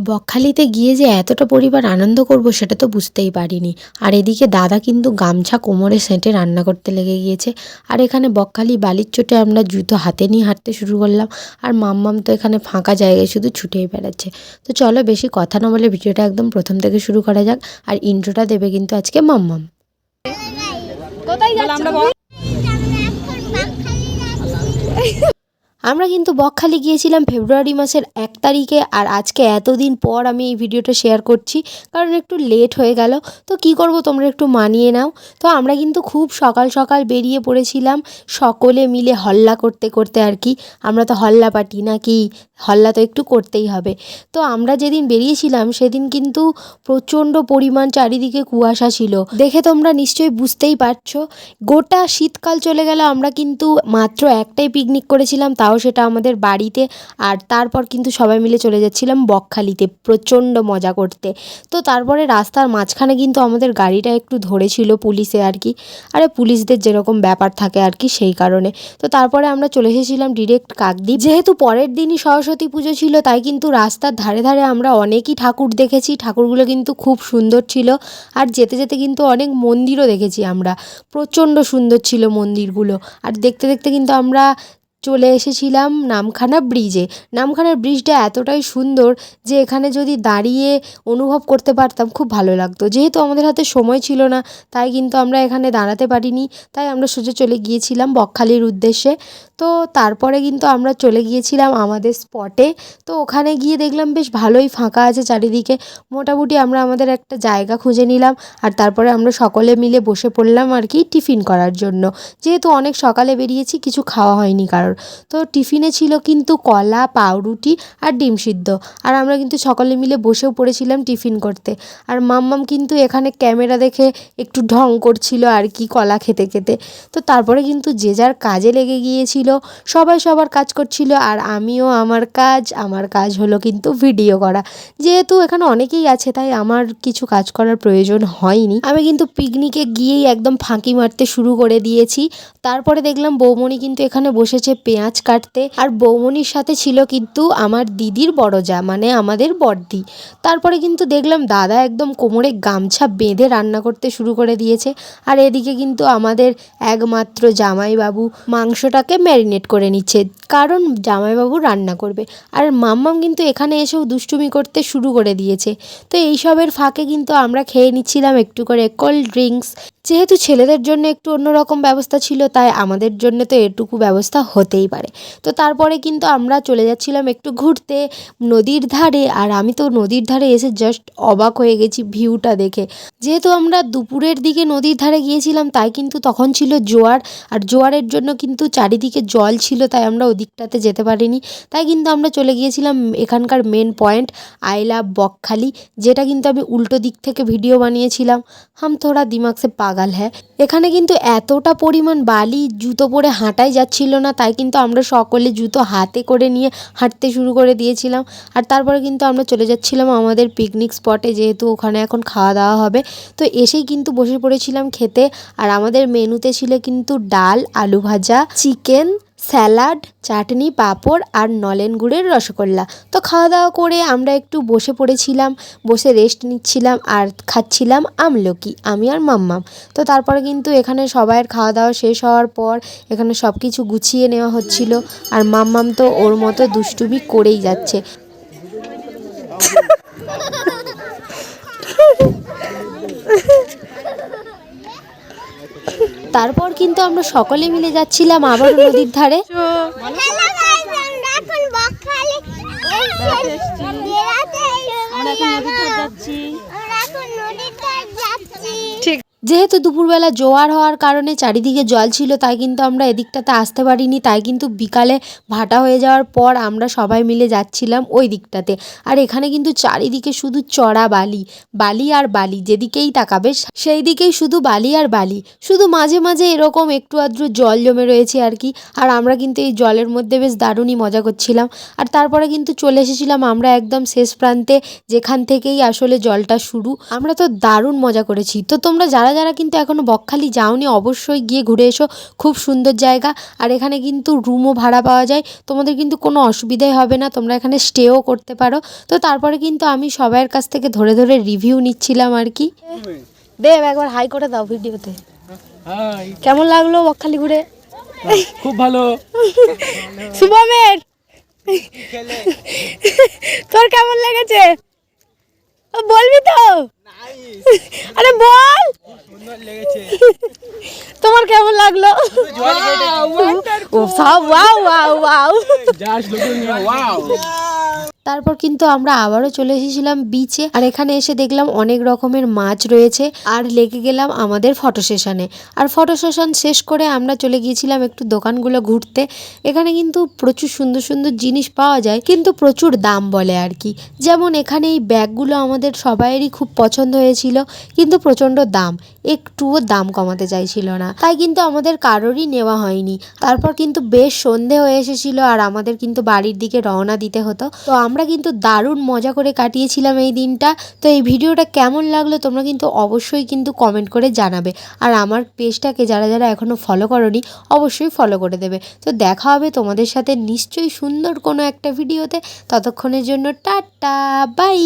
বকখালিতে গিয়ে যে এতটা পরিবার আনন্দ করব সেটা তো বুঝতেই পারিনি। আর এদিকে দাদা কিন্তু গামছা কোমরে সেঁটে রান্না করতে লেগে গিয়েছে। আর এখানে বকখালি বালির চোটে আমরা জুতো হাতে নিয়ে হাঁটতে শুরু করলাম। আর মাম্মাম তো এখানে ফাঁকা জায়গায় শুধু ছুটেই বেড়াচ্ছে। তো চলো বেশি কথা না বলে ভিডিওটা একদম প্রথম থেকে শুরু করা যাক। আর ইন্ট্রোটা দেবে কিন্তু আজকে মাম্মাম। কোথায় যাচ্ছি? আমরা কিন্তু বকখালি গিয়েছিলাম ফেব্রুয়ারি মাসের 1 তারিখে। আর আজকে এতদিন পর আমি এই ভিডিওটা শেয়ার করছি, কারণ একটু লেট হয়ে গেল। তো কি করব, তোমরা একটু মানিয়ে নাও। তো আমরা কিন্তু খুব সকাল সকাল বেরিয়ে পড়েছিলাম, সকলে মিলে হল্লা করতে করতে আর কি। আমরা তো হল্লা পার্টি নাকি, হল্লা তো একটু করতেই হবে। তো আমরা যেদিন বেরিয়েছিলাম সেদিন কিন্তু প্রচণ্ড পরিমাণ চারিদিকে কুয়াশা ছিল, দেখে তোমরা নিশ্চয়ই বুঝতেই পারছো। গোটা শীতকাল চলে গেল, আমরা কিন্তু মাত্র একটাই পিকনিক করেছিলাম, তাও সেটা আমাদের বাড়িতে। আর তারপর কিন্তু সবাই মিলে চলে যাচ্ছিলাম বকখালিতে প্রচণ্ড মজা করতে। তো তারপরে রাস্তার মাঝখানে কিন্তু আমাদের গাড়িটা একটু ধরেছিল পুলিশে আর কি। আরে পুলিশদের যেরকম ব্যাপার থাকে আর কি, সেই কারণে। তো তারপরে আমরা চলে এসেছিলাম ডিরেক্ট কাকদ্বীপ। যেহেতু পরের দিনই সরস্বতী পুজো ছিল, তাই কিন্তু রাস্তার ধারে ধারে আমরা অনেকই ঠাকুর দেখেছি। ঠাকুরগুলো কিন্তু খুব সুন্দর ছিল। আর যেতে যেতে কিন্তু অনেক মন্দিরও দেখেছি আমরা, প্রচণ্ড সুন্দর ছিল মন্দিরগুলো। আর দেখতে দেখতে কিন্তু আমরা চলে এসেছিলাম নামখানা ব্রিজে। নামখানার ব্রিজটা এতটাই সুন্দর যে এখানে যদি দাঁড়িয়ে অনুভব করতে পারতাম খুব ভালো লাগতো। যেহেতু আমাদের হাতে সময় ছিল না, তাই কিন্তু আমরা এখানে দাঁড়াতে পারিনি। তাই আমরা সোজা চলে গিয়েছিলাম বকখালির উদ্দেশ্যে। তো তারপরে কিন্তু আমরা চলে গিয়েছিলাম আমাদের স্পটে। তো ওখানে গিয়ে দেখলাম বেশ ভালোই ফাঁকা আছে চারিদিকে। মোটামুটি আমরা আমাদের একটা জায়গা খুঁজে নিলাম। আর তারপরে আমরা সকলে মিলে বসে পড়লাম আর কি টিফিন করার জন্য। যেহেতু অনেক সকালে বেরিয়েছি, কিছু খাওয়া হয়নি কারোর। তো টিফিনে ছিল কিন্তু কলা, পাউরুটি আর ডিম সিদ্ধ। আর আমরা কিন্তু সকলে মিলে বসেও পড়েছিলাম টিফিন করতে। আর মাম্মাম কিন্তু এখানে ক্যামেরা দেখে একটু ঢং করছিল আর কি কলা খেতে খেতে। তো তারপরে কিন্তু যে যার কাজে লেগে গিয়েছিল, সবাই সবার কাজ করছিল। আর আমিও আমার কাজ হলো কিন্তু ভিডিও করা। যেহেতু এখানে অনেকেই আছে, তাই আমার কিছু কাজ করার প্রয়োজন হয়নি। আমি কিন্তু পিকনিকে গিয়েই একদম ফাঁকি মারতে শুরু করে দিয়েছি। তারপরে দেখলাম বৌমণি কিন্তু এখানে বসেছে পেঁয়াজ কাটতে। আর বৌমণির সাথে ছিল কিন্তু আমার দিদির বড় যা, মানে আমাদের বড়দি। তারপরে কিন্তু দেখলাম দাদা একদম কোমরে গামছা বেঁধে রান্না করতে শুরু করে দিয়েছে। আর এদিকে কিন্তু আমাদের একমাত্র জামাইবাবু মাংসটাকে ম্যারিনেট করে নিচ্ছে, কারণ জামাইবাবু রান্না করবে। আর মাম্মাম কিন্তু এখানে এসেও দুষ্টুমি করতে শুরু করে দিয়েছে। তো এইসবের ফাঁকে কিন্তু আমরা খেয়ে নিচ্ছিলাম একটু করে কোল্ড ড্রিঙ্কস। যেহেতু ছেলেদের জন্য একটু অন্যরকম ব্যবস্থা ছিল, তাই আমাদের জন্য তো এটুকু ব্যবস্থা হতেই পারে। তো তারপরে কিন্তু আমরা চলে যাচ্ছিলাম একটু ঘুরতে নদীর ধারে। আর আমি তো নদীর ধারে এসে জাস্ট অবাক হয়ে গেছি ভিউটা দেখে। যেহেতু আমরা দুপুরের দিকে নদীর ধারে গিয়েছিলাম, তাই কিন্তু তখন ছিল জোয়ার। আর জোয়ারের জন্য কিন্তু চারিদিকে জল ছিল, তাই আমরা ওদিকটাতে যেতে পারিনি। তাই কিন্তু আমরা চলে গিয়েছিলাম এখানকার main point I love Bakkhali, যেটা কিন্তু আমি উল্টো দিক থেকে ভিডিও বানিয়েছিলাম। হাম থোড়া দিমাগ সে পাগল হ্যায়। এখানে কিন্তু এতটা পরিমাণ বালি, জুতো পরে হাঁটাই যাচ্ছিল না, তাই কিন্তু আমরা সকলে জুতো হাতে করে নিয়ে হাঁটতে শুরু করে দিয়েছিলাম। আর তারপরে কিন্তু আমরা চলে যাচ্ছিলাম আমাদের পিকনিক স্পটে, যেহেতু ওখানে এখন খাওয়া দাওয়া হবে। তো এসেই কিন্তু বসে পড়েছিলাম খেতে। আর আমাদের মেনুতে ছিল কিন্তু ডাল, আলু ভাজা, চিকেন, স্যালাড, চাটনি, পাঁপড় আর নলেন গুড়ের রসগোল্লা। তো খাওয়া দাওয়া করে আমরা একটু বসে পড়েছিলাম, বসে রেস্ট নিচ্ছিলাম আর খাচ্ছিলাম আমলকি, আমি আর মাম্মাম। তো তারপরে কিন্তু এখানে সবাইয়ের খাওয়া দাওয়া শেষ হওয়ার পর এখানে সব কিছু গুছিয়ে নেওয়া হচ্ছিল। আর মাম্মাম তো ওর মতো দুষ্টুমি করেই যাচ্ছে। তারপর কিন্তু আমরা সকলে মিলে যাচ্ছিলাম আবার নদীর ধারে। যেহেতু দুপুরবেলা জোয়ার হওয়ার কারণে চারিদিকে জল ছিল, তাই কিন্তু আমরা এদিকটাতে আসতে পারিনি। তাই কিন্তু বিকালে ভাটা হয়ে যাওয়ার পর আমরা সবাই মিলে যাচ্ছিলাম ওই দিকটাতে। আর এখানে কিন্তু চারিদিকে শুধু চড়া বালি, বালি আর বালি, যেদিকেই তাকাবে সেই দিকেই শুধু বালি আর বালি। শুধু মাঝে মাঝে এরকম একটু আধটু জল জমে রয়েছে আর কি। আর আমরা কিন্তু এই জলের মধ্যে বেশ দারুণই মজা করছিলাম। আর তারপরে কিন্তু চলে এসেছিলাম আমরা একদম শেষ প্রান্তে, যেখান থেকেই আসলে জলটা শুরু। আমরা তো দারুণ মজা করেছি। তো তোমরা যারা যারা যারা কিন্তু এখনও বকখালি যাওনি অবশ্যই গিয়ে ঘুরে এসো, খুব সুন্দর জায়গা। আর এখানে কিন্তু রুমও ভাড়া পাওয়া যায়, তোমাদের কিন্তু কোনো অসুবিধাই হবে না, তোমরা এখানে স্টেও করতে পারো। তো তারপরে কিন্তু আমি সবাইয়ের কাছ থেকে ধরে ধরে রিভিউ নিচ্ছিলাম আর কি। দেব একবার হাই করে দাও ভিডিওতে। হাই, কেমন লাগলো বকখালি ঘুরে? খুব ভালো। শুভমের তোর কেমন লেগেছে বলবি তো? আরে বল, সুন্দর লেগেছে। তোমার কেমন লাগলো? ও সব wow wow wow. Just looking wow. তারপর কিন্তু আমরা আবারও চলে এসেছিলাম বিচে, আর এখানে এসে দেখলাম অনেক রকমের মাছ রয়েছে, আর লেগে গেলাম আমাদের ফটো সেশনে। আর ফটো সেশন শেষ করে আমরা চলে গিয়েছিলাম একটু দোকানগুলো ঘুরতে। এখানে কিন্তু প্রচুর সুন্দর সুন্দর জিনিস পাওয়া যায়, কিন্তু প্রচুর দাম বলে আর কি। যেমন এখানে এই ব্যাগগুলো আমাদের সবাইয়েরই খুব পছন্দ হয়েছিল, কিন্তু প্রচণ্ড দাম, একটুও দাম কমাতে চাইছিল না, তাই কিন্তু আমাদের কারোরই নেওয়া হয়নি। তারপর কিন্তু বেশ সন্ধে হয়ে এসেছিল, আর আমাদের কিন্তু বাড়ির দিকে রওনা দিতে হতো। তো আমরা কিন্তু দারুণ মজা করে কাটিয়েছিলাম এই দিনটা। তো এই ভিডিওটা কেমন লাগলো তোমরা কিন্তু অবশ্যই কিন্তু কমেন্ট করে জানাবে, আর আমার পেজটাকে যারা যারা এখনও ফলো করোনি অবশ্যই ফলো করে দেবে। তো দেখা হবে তোমাদের সাথে নিশ্চয়ই সুন্দর কোনো একটা ভিডিওতে। ততক্ষণের জন্য টাটা বাই।